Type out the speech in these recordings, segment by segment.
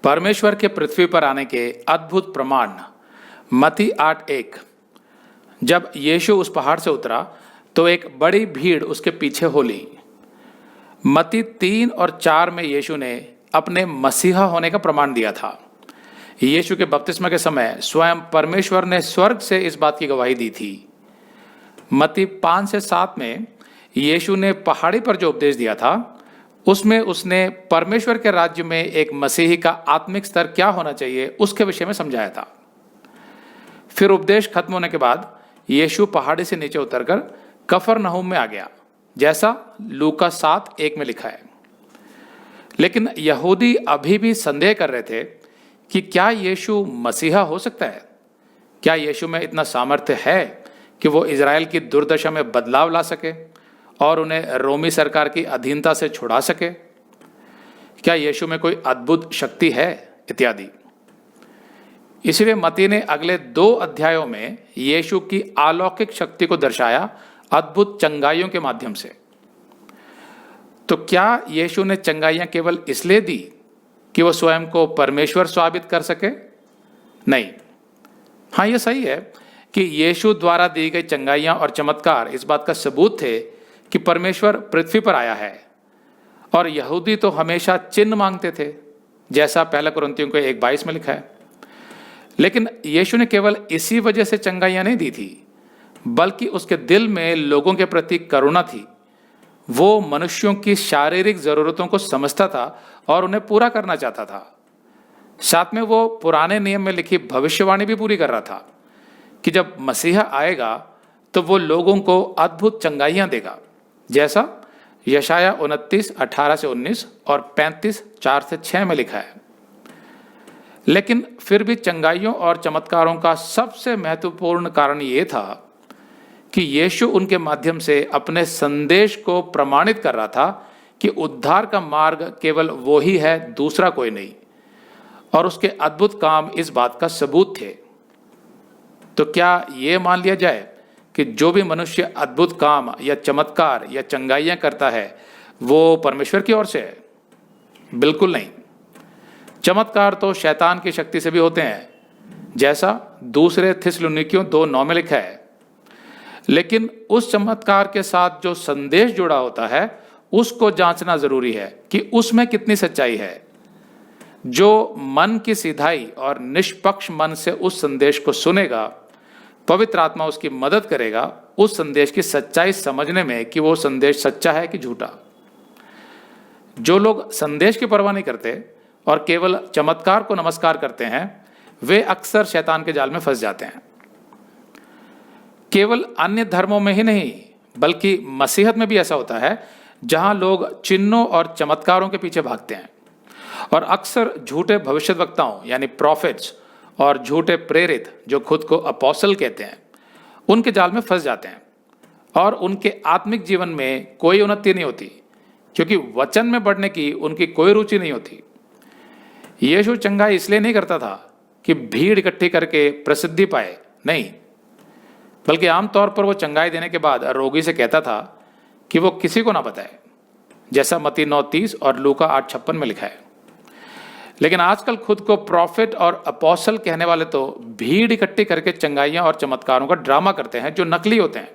परमेश्वर के पृथ्वी पर आने के अद्भुत प्रमाण। मत्ती 8:1। जब यीशु उस पहाड़ से उतरा तो एक बड़ी भीड़ उसके पीछे हो ली। मत्ती 3 और 4 में यीशु ने अपने मसीहा होने का प्रमाण दिया था। यीशु के बपतिस्मा के समय स्वयं परमेश्वर ने स्वर्ग से इस बात की गवाही दी थी। मत्ती 5 से 7 में यीशु ने पहाड़ी पर जो उपदेश दिया था उसमें उसने परमेश्वर के राज्य में एक मसीही का आत्मिक स्तर क्या होना चाहिए उसके विषय में समझाया था। फिर उपदेश खत्म होने के बाद यीशु पहाड़ी से नीचे उतरकर कफरनहूम में आ गया, जैसा लूका 7:1 में लिखा है। लेकिन यहूदी अभी भी संदेह कर रहे थे कि क्या यीशु मसीहा हो सकता है? क्या यीशु में इतना सामर्थ्य है कि वो इजराइल की दुर्दशा में बदलाव ला सके और उन्हें रोमी सरकार की अधीनता से छुड़ा सके? क्या यीशु में कोई अद्भुत शक्ति है इत्यादि। इसलिए मत्ती ने अगले 2 अध्यायों में यीशु की अलौकिक शक्ति को दर्शाया अद्भुत चंगाइयों के माध्यम से। तो क्या यीशु ने चंगाइयां केवल इसलिए दी कि वो स्वयं को परमेश्वर साबित कर सके? नहीं। हाँ, ये सही है कि यीशु द्वारा दी गई चंगाइयां और चमत्कार इस बात का सबूत थे कि परमेश्वर पृथ्वी पर आया है। और यहूदी तो हमेशा चिन्ह मांगते थे, जैसा पहला कुरिन्थियों के 1:22 में लिखा है। लेकिन यीशु ने केवल इसी वजह से चंगाइयां नहीं दी थी, बल्कि उसके दिल में लोगों के प्रति करुणा थी। वो मनुष्यों की शारीरिक जरूरतों को समझता था और उन्हें पूरा करना चाहता था। साथ में वो पुराने नियम में लिखी भविष्यवाणी भी पूरी कर रहा था कि जब मसीहा आएगा तो वो लोगों को अद्भुत चंगाइयां देगा, जैसा यशाया 29:18-19 और 35:4-6 में लिखा है। लेकिन फिर भी चंगाइयों और चमत्कारों का सबसे महत्वपूर्ण कारण ये था कि यीशु उनके माध्यम से अपने संदेश को प्रमाणित कर रहा था कि उद्धार का मार्ग केवल वो ही है, दूसरा कोई नहीं। और उसके अद्भुत काम इस बात का सबूत थे। तो क्या ये मान लिया जाए कि जो भी मनुष्य अद्भुत काम या चमत्कार या चंगाइयां करता है वो परमेश्वर की ओर से है? बिल्कुल नहीं। चमत्कार तो शैतान की शक्ति से भी होते हैं, जैसा दूसरे थिस्सलुनीकियों 2:9 में लिखा है। लेकिन उस चमत्कार के साथ जो संदेश जुड़ा होता है उसको जांचना जरूरी है कि उसमें कितनी सच्चाई है। जो मन की सीधाई और निष्पक्ष मन से उस संदेश को सुनेगा, पवित्र आत्मा उसकी मदद करेगा उस संदेश की सच्चाई समझने में कि वो संदेश सच्चा है कि झूठा। जो लोग संदेश की परवाह नहीं करते और केवल चमत्कार को नमस्कार करते हैं, वे अक्सर शैतान के जाल में फंस जाते हैं। केवल अन्य धर्मों में ही नहीं बल्कि मसीहत में भी ऐसा होता है, जहां लोग चिन्हों और चमत्कारों के पीछे भागते हैं और अक्सर झूठे भविष्यद्वक्ताओं यानी प्रॉफिट्स और झूठे प्रेरित जो खुद को अपोस्टल कहते हैं, उनके जाल में फंस जाते हैं और उनके आत्मिक जीवन में कोई उन्नति नहीं होती, क्योंकि वचन में बढ़ने की उनकी कोई रुचि नहीं होती। यीशु चंगाई इसलिए नहीं करता था कि भीड़ इकट्ठी करके प्रसिद्धि पाए, नहीं, बल्कि आमतौर पर वो चंगाई देने के बाद रोगी से कहता था कि वो किसी को ना बताए, जैसा मत्ती 9:30 और लूका 8:56 में लिखा है। लेकिन आजकल खुद को प्रॉफिट और अपोस्टल कहने वाले तो भीड़ इकट्ठी करके चंगाइयां और चमत्कारों का ड्रामा करते हैं जो नकली होते हैं।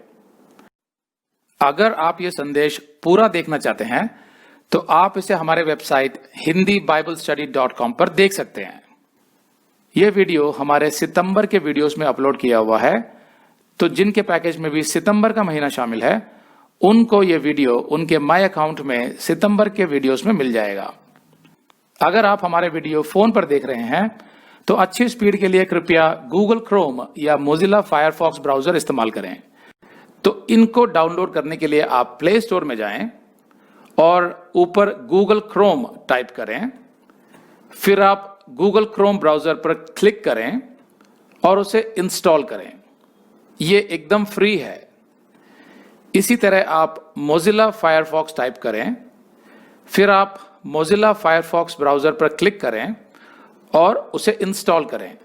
अगर आप ये संदेश पूरा देखना चाहते हैं तो आप इसे हमारे वेबसाइट hindiBiblestudy.com पर देख सकते हैं। यह वीडियो हमारे सितंबर के वीडियोस में अपलोड किया हुआ है, तो जिनके पैकेज में भी सितंबर का महीना शामिल है उनको ये वीडियो उनके माई अकाउंट में सितंबर के वीडियोस में मिल जाएगा। अगर आप हमारे वीडियो फोन पर देख रहे हैं तो अच्छी स्पीड के लिए कृपया गूगल क्रोम या मोजिला फायरफॉक्स ब्राउजर इस्तेमाल करें। तो इनको डाउनलोड करने के लिए आप प्ले स्टोर में जाएं और ऊपर गूगल क्रोम टाइप करें। फिर आप गूगल क्रोम ब्राउजर पर क्लिक करें और उसे इंस्टॉल करें। ये एकदम फ्री है। इसी तरह आप मोजिला फायरफॉक्स टाइप करें, फिर आप मोजिला फायरफॉक्स ब्राउजर पर क्लिक करें और उसे इंस्टॉल करें।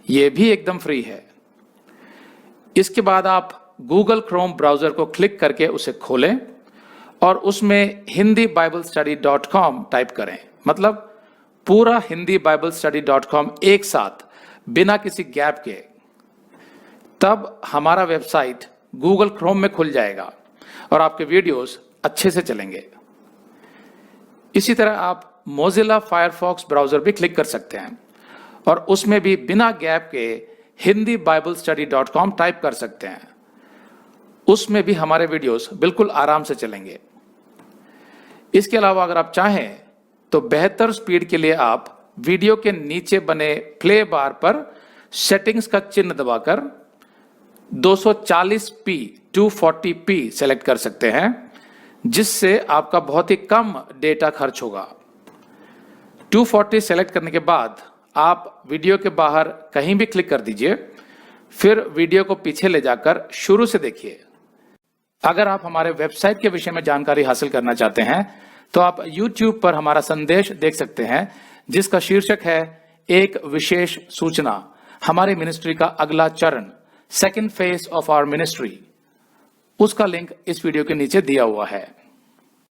यह भी एकदम फ्री है। इसके बाद आप गूगल क्रोम ब्राउजर को क्लिक करके उसे खोलें और उसमें hindiBiblestudy.com टाइप करें, मतलब पूरा हिंदी बाइबल स्टडी .com एक साथ बिना किसी गैप के, तब हमारा वेबसाइट गूगल क्रोम में खुल जाएगा और आपके वीडियोस अच्छे से चलेंगे। इसी तरह आप मोजिला फायरफॉक्स ब्राउजर भी क्लिक कर सकते हैं और उसमें भी बिना गैप के Hindi Bible study .com type कर सकते हैं। उसमें भी हमारे वीडियोस बिल्कुल आराम से चलेंगे। इसके अलावा अगर आप चाहें तो बेहतर स्पीड के लिए आप वीडियो के नीचे बने प्ले बार पर सेटिंग्स का चिन्ह दबाकर 240p 240p सेलेक्ट कर सकते हैं, जिससे आपका बहुत ही कम डेटा खर्च होगा। 240 सेलेक्ट करने के बाद आप वीडियो के बाहर कहीं भी क्लिक कर दीजिए, फिर वीडियो को पीछे ले जाकर शुरू से देखिए। अगर आप हमारे वेबसाइट के विषय में जानकारी हासिल करना चाहते हैं तो आप YouTube पर हमारा संदेश देख सकते हैं, जिसका शीर्षक है एक विशेष सूचना, हमारी मिनिस्ट्री का अगला चरण, second phase of our ministry. उसका लिंक इस वीडियो के नीचे दिया हुआ है।